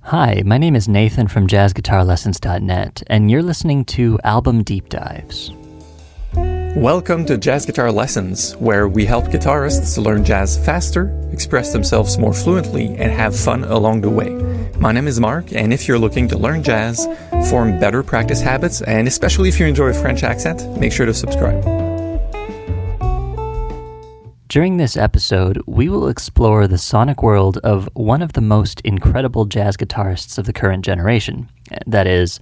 Hi, my name is Nathan from jazzguitarlessons.net, and you're listening to Album Deep Dives. Welcome to Jazz Guitar Lessons, where we help guitarists learn jazz faster, express themselves more fluently, and have fun along the way. My name is Mark, and if you're looking to learn jazz, form better practice habits, and especially if you enjoy a French accent, make sure to subscribe. During this episode, we will explore the sonic world of one of the most incredible jazz guitarists of the current generation, that is,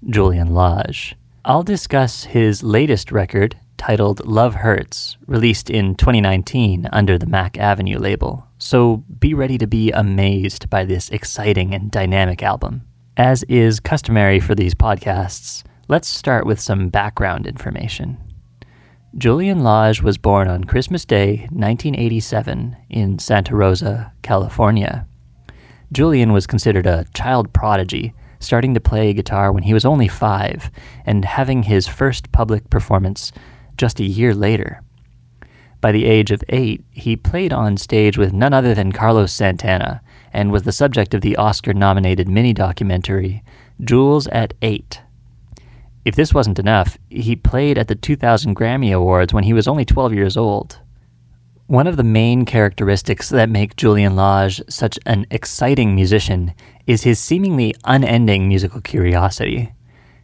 Julian Lage. I'll discuss his latest record, titled Love Hurts, released in 2019 under the Mac Avenue label, so be ready to be amazed by this exciting and dynamic album. As is customary for these podcasts, let's start with some background information. Julian Lage was born on Christmas Day, 1987, in Santa Rosa, California. Julian was considered a child prodigy, starting to play guitar when he was only 5, and having his first public performance just a year later. By the age of 8, he played on stage with none other than Carlos Santana, and was the subject of the Oscar-nominated mini-documentary, Jules at 8. If this wasn't enough, he played at the 2000 Grammy Awards when he was only 12 years old. One of the main characteristics that make Julian Lage such an exciting musician is his seemingly unending musical curiosity.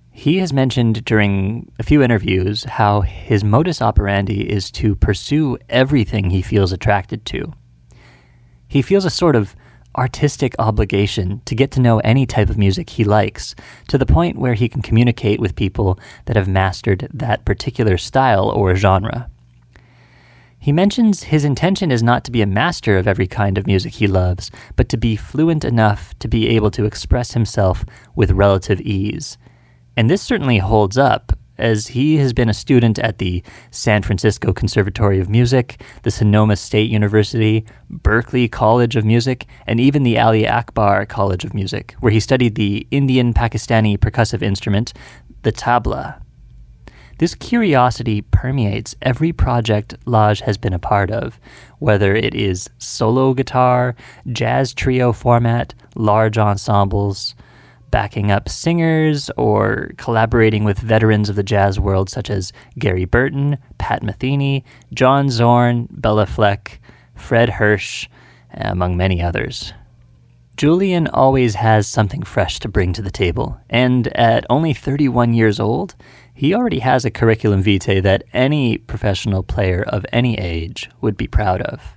He has mentioned during a few interviews how his modus operandi is to pursue everything he feels attracted to. He feels a sort of artistic obligation to get to know any type of music he likes, to the point where he can communicate with people that have mastered that particular style or genre. He mentions his intention is not to be a master of every kind of music he loves, but to be fluent enough to be able to express himself with relative ease. And this certainly holds up, as he has been a student at the San Francisco Conservatory of Music, the Sonoma State University, Berklee College of Music, and even the Ali Akbar College of Music, where he studied the Indian-Pakistani percussive instrument, the tabla. This curiosity permeates every project Lage has been a part of, whether it is solo guitar, jazz trio format, large ensembles, backing up singers, or collaborating with veterans of the jazz world such as Gary Burton, Pat Metheny, John Zorn, Bela Fleck, Fred Hirsch, among many others. Julian always has something fresh to bring to the table, and at only 31 years old, he already has a curriculum vitae that any professional player of any age would be proud of.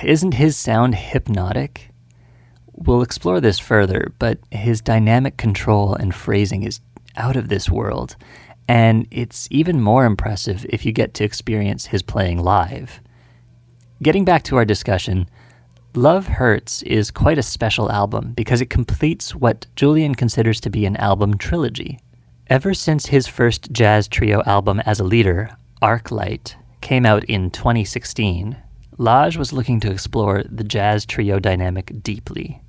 Isn't his sound hypnotic? We'll explore this further, but his dynamic control and phrasing is out of this world, and it's even more impressive if you get to experience his playing live. Getting back to our discussion, Love Hurts is quite a special album because it completes what Julian considers to be an album trilogy. Ever since his first jazz trio album as a leader, Arclight, came out in 2016, Lage was looking to explore the jazz trio dynamic deeply.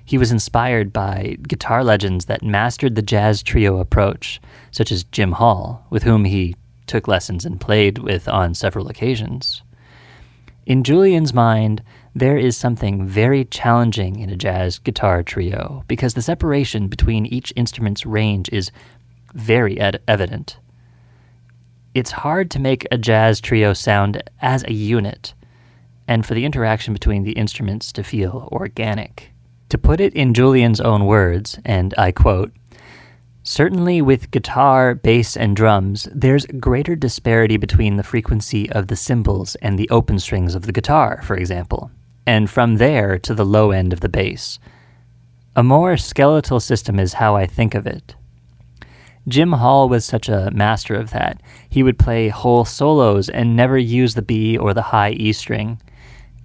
He was inspired by guitar legends that mastered the jazz trio approach, such as Jim Hall, with whom he took lessons and played with on several occasions. In Julian's mind, There is something very challenging in a jazz guitar trio because the separation between each instrument's range is very evident. It's hard to make a jazz trio sound as a unit, and for the interaction between the instruments to feel organic. To put it in Julian's own words, and I quote, "Certainly with guitar, bass, and drums, there's greater disparity between the frequency of the cymbals and the open strings of the guitar, for example, and from there to the low end of the bass. A more skeletal system is how I think of it. Jim Hall was such a master of that. He would play whole solos and never use the B or the high E string.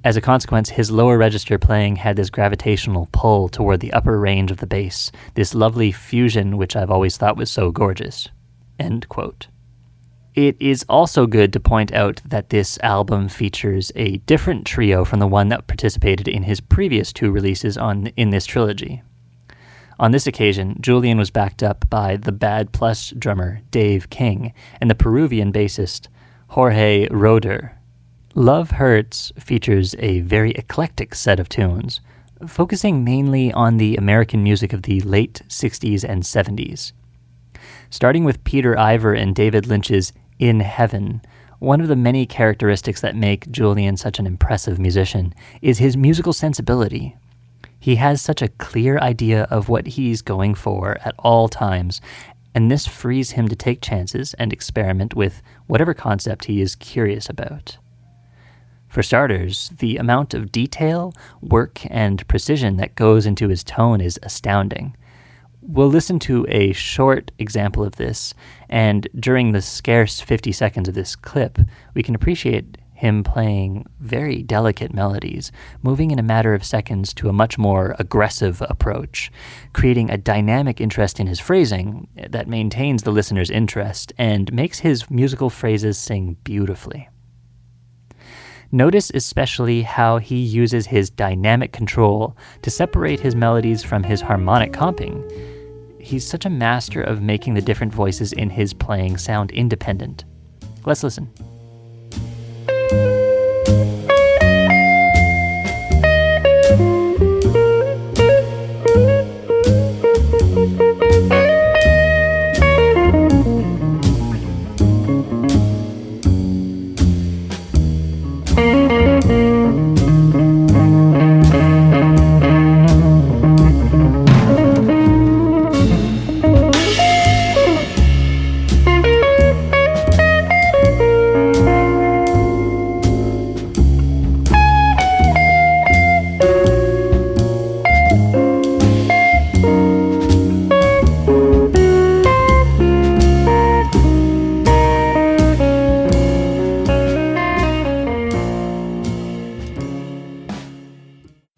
As a consequence, his lower register playing had this gravitational pull toward the upper range of the bass, this lovely fusion which I've always thought was so gorgeous." End quote. It is also good to point out that this album features a different trio from the one that participated in his previous two releases in this trilogy. On this occasion, Julian was backed up by the Bad Plus drummer Dave King and the Peruvian bassist Jorge Roeder. Love Hurts features a very eclectic set of tunes, focusing mainly on the American music of the late 60s and 70s. Starting with Peter Ivor and David Lynch's In Heaven, one of the many characteristics that make Julian such an impressive musician is his musical sensibility. He has such a clear idea of what he's going for at all times, and this frees him to take chances and experiment with whatever concept he is curious about. For starters, the amount of detail, work, and precision that goes into his tone is astounding. We'll listen to a short example of this, and during the scarce 50 seconds of this clip, we can appreciate him playing very delicate melodies, moving in a matter of seconds to a much more aggressive approach, creating a dynamic interest in his phrasing that maintains the listener's interest and makes his musical phrases sing beautifully. Notice especially how he uses his dynamic control to separate his melodies from his harmonic comping. He's such a master of making the different voices in his playing sound independent. Let's listen.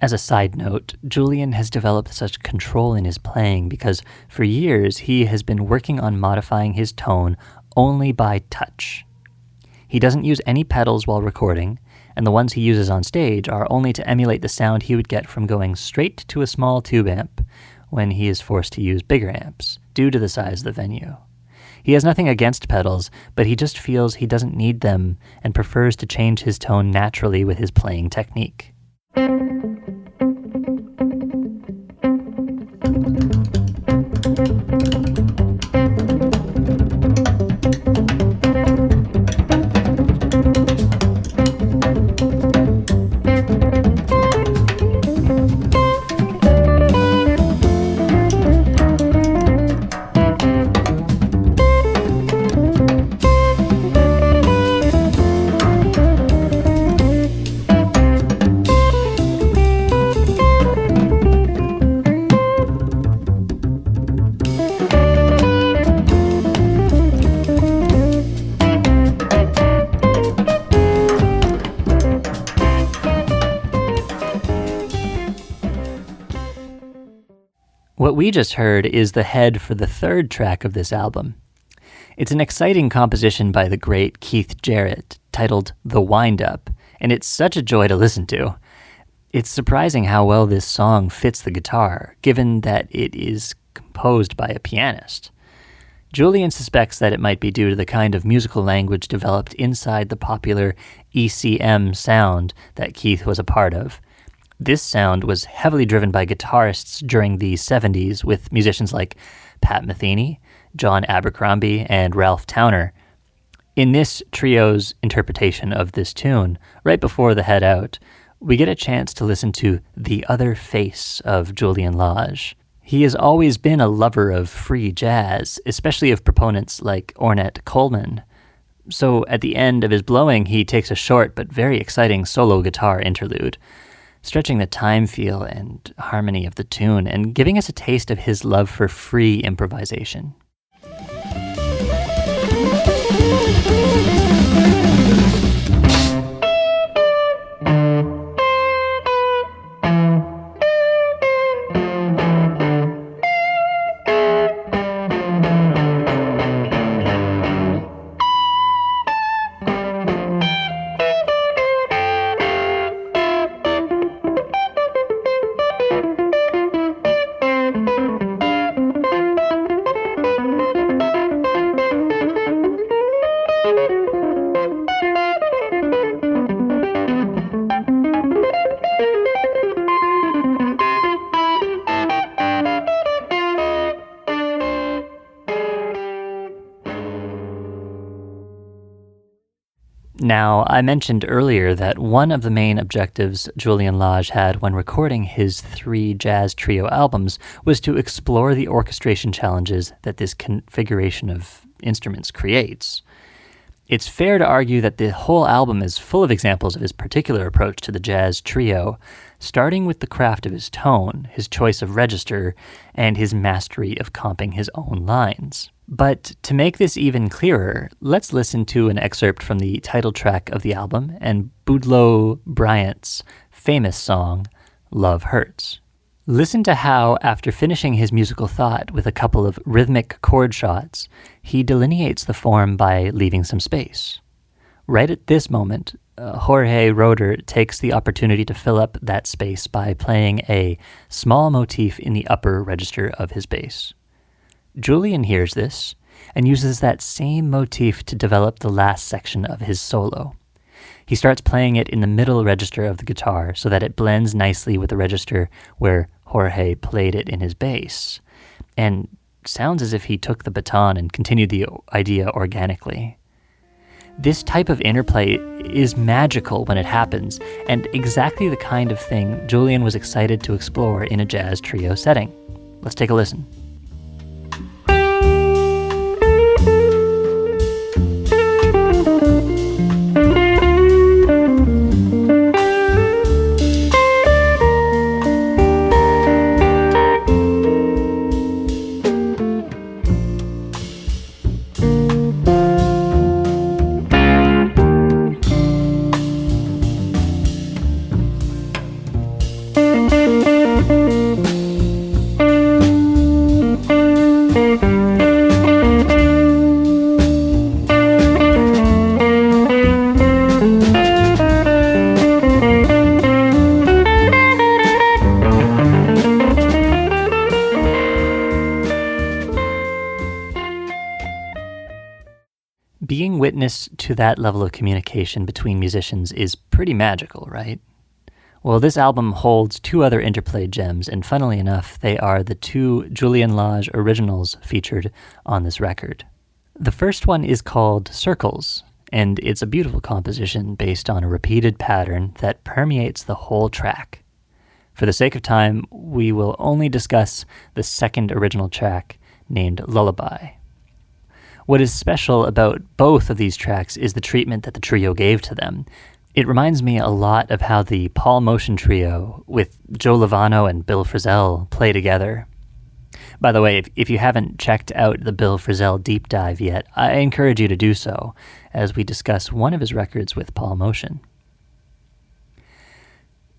As a side note, Julian has developed such control in his playing because for years he has been working on modifying his tone only by touch. He doesn't use any pedals while recording, and the ones he uses on stage are only to emulate the sound he would get from going straight to a small tube amp when he is forced to use bigger amps due to the size of the venue. He has nothing against pedals, but he just feels he doesn't need them and prefers to change his tone naturally with his playing technique. What we just heard is the head for the third track of this album. It's an exciting composition by the great Keith Jarrett, titled The Wind-Up, and it's such a joy to listen to. It's surprising how well this song fits the guitar, given that it is composed by a pianist. Julian suspects that it might be due to the kind of musical language developed inside the popular ECM sound that Keith was a part of, This sound was heavily driven by guitarists during the 70s with musicians like Pat Metheny, John Abercrombie, and Ralph Towner. In this trio's interpretation of this tune, right before the head out, we get a chance to listen to the other face of Julian Lage. He has always been a lover of free jazz, especially of proponents like Ornette Coleman. So at the end of his blowing, he takes a short but very exciting solo guitar interlude, stretching the time feel and harmony of the tune and giving us a taste of his love for free improvisation. Now, I mentioned earlier that one of the main objectives Julian Lage had when recording his 3 jazz trio albums was to explore the orchestration challenges that this configuration of instruments creates. It's fair to argue that the whole album is full of examples of his particular approach to the jazz trio, starting with the craft of his tone, his choice of register, and his mastery of comping his own lines. But to make this even clearer, let's listen to an excerpt from the title track of the album and Boudleaux Bryant's famous song, Love Hurts. Listen to how, after finishing his musical thought with a couple of rhythmic chord shots, he delineates the form by leaving some space. Right at this moment, Jorge Roeder takes the opportunity to fill up that space by playing a small motif in the upper register of his bass. Julian hears this and uses that same motif to develop the last section of his solo. He starts playing it in the middle register of the guitar so that it blends nicely with the register where Jorge played it in his bass, and sounds as if he took the baton and continued the idea organically. This type of interplay is magical when it happens, and exactly the kind of thing Julian was excited to explore in a jazz trio setting. Let's take a listen. Being witness to that level of communication between musicians is pretty magical, right? Well, this album holds 2 other interplay gems, and funnily enough, they are the 2 Julian Lage originals featured on this record. The first one is called Circles, and it's a beautiful composition based on a repeated pattern that permeates the whole track. For the sake of time, we will only discuss the second original track named Lullaby. What is special about both of these tracks is the treatment that the trio gave to them. It reminds me a lot of how the Paul Motion trio with Joe Lovano and Bill Frisell play together. By the way, if you haven't checked out the Bill Frisell deep dive yet, I encourage you to do so as we discuss one of his records with Paul Motion.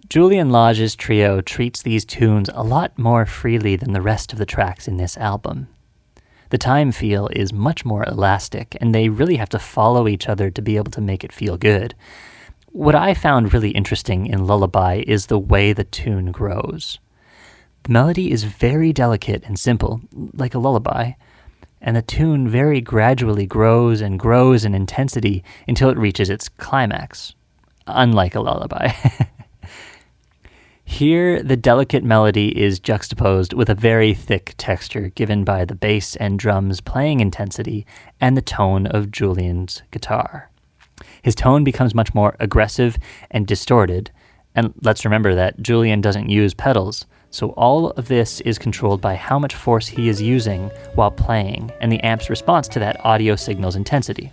Julian Lage's trio treats these tunes a lot more freely than the rest of the tracks in this album. The time feel is much more elastic, and they really have to follow each other to be able to make it feel good. What I found really interesting in Lullaby is the way the tune grows. The melody is very delicate and simple, like a lullaby, and the tune very gradually grows and grows in intensity until it reaches its climax, unlike a lullaby. Here, the delicate melody is juxtaposed with a very thick texture given by the bass and drums playing intensity and the tone of Julian's guitar. His tone becomes much more aggressive and distorted, and let's remember that Julian doesn't use pedals, so all of this is controlled by how much force he is using while playing and the amp's response to that audio signal's intensity.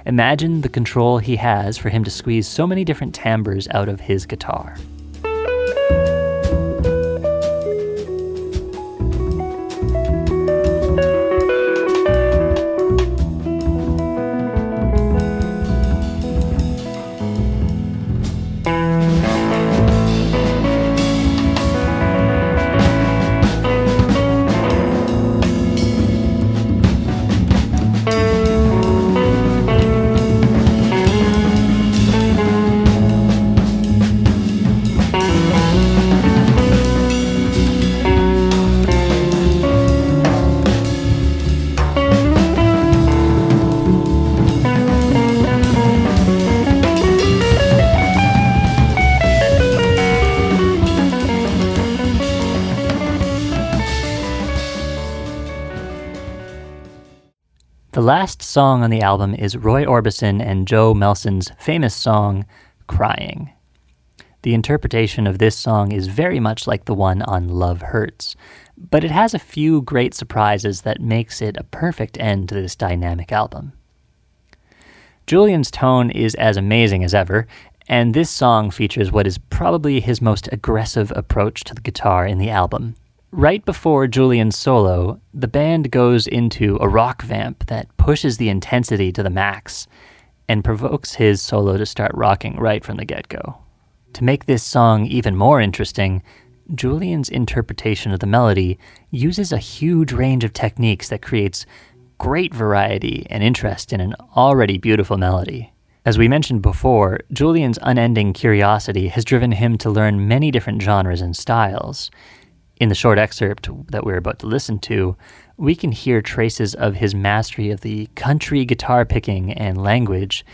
Imagine the control he has for him to squeeze so many different timbres out of his guitar. The last song on the album is Roy Orbison and Joe Melson's famous song, Crying. The interpretation of this song is very much like the one on Love Hurts, but it has a few great surprises that makes it a perfect end to this dynamic album. Julian's tone is as amazing as ever, and this song features what is probably his most aggressive approach to the guitar in the album. Right before Julian's solo, the band goes into a rock vamp that pushes the intensity to the max and provokes his solo to start rocking right from the get-go. To make this song even more interesting, Julian's interpretation of the melody uses a huge range of techniques that creates great variety and interest in an already beautiful melody. As we mentioned before, Julian's unending curiosity has driven him to learn many different genres and styles. In the short excerpt that we're about to listen to, we can hear traces of his mastery of the country guitar picking and language,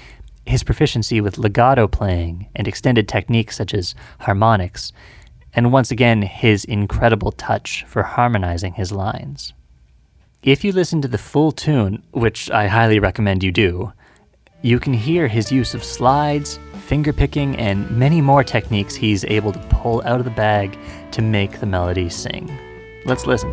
his proficiency with legato playing and extended techniques such as harmonics, and once again, his incredible touch for harmonizing his lines. If you listen to the full tune, which I highly recommend you do, you can hear his use of slides, fingerpicking, and many more techniques he's able to pull out of the bag to make the melody sing. Let's listen.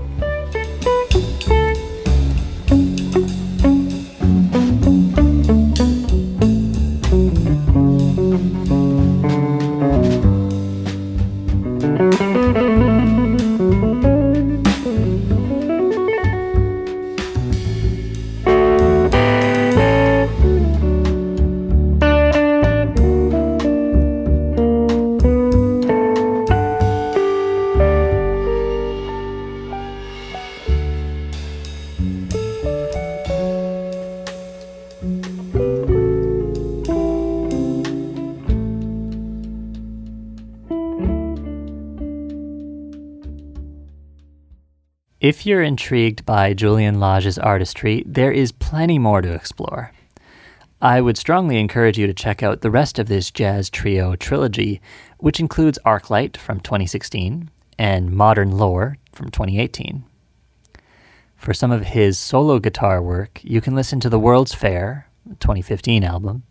If you're intrigued by Julian Lage's artistry, there is plenty more to explore. I would strongly encourage you to check out the rest of this jazz trio trilogy, which includes Arclight from 2016 and Modern Lore from 2018. For some of his solo guitar work, you can listen to The World's Fair, 2015 album.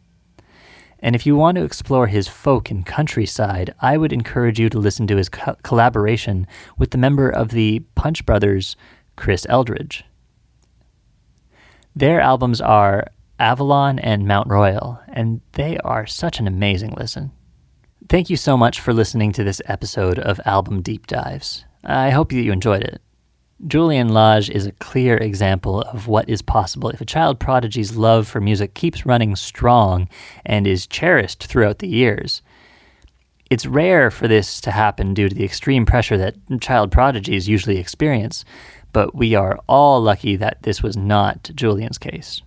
And if you want to explore his folk and country side, I would encourage you to listen to his collaboration with the member of the Punch Brothers, Chris Eldridge. Their albums are Avalon and Mount Royal, and they are such an amazing listen. Thank you so much for listening to this episode of Album Deep Dives. I hope that you enjoyed it. Julian Lage is a clear example of what is possible if a child prodigy's love for music keeps running strong and is cherished throughout the years. It's rare for this to happen due to the extreme pressure that child prodigies usually experience, but we are all lucky that this was not Julian's case.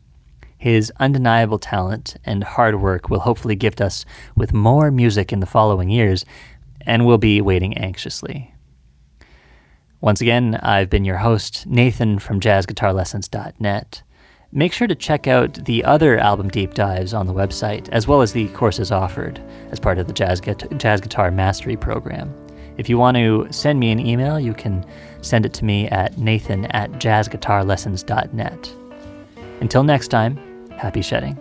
His undeniable talent and hard work will hopefully gift us with more music in the following years, and we'll be waiting anxiously. Once again, I've been your host, Nathan from jazzguitarlessons.net. Make sure to check out the other album deep dives on the website, as well as the courses offered as part of the Jazz Guitar Mastery program. If you want to send me an email, you can send it to me at nathan@jazzguitarlessons.net. Until next time, happy shedding.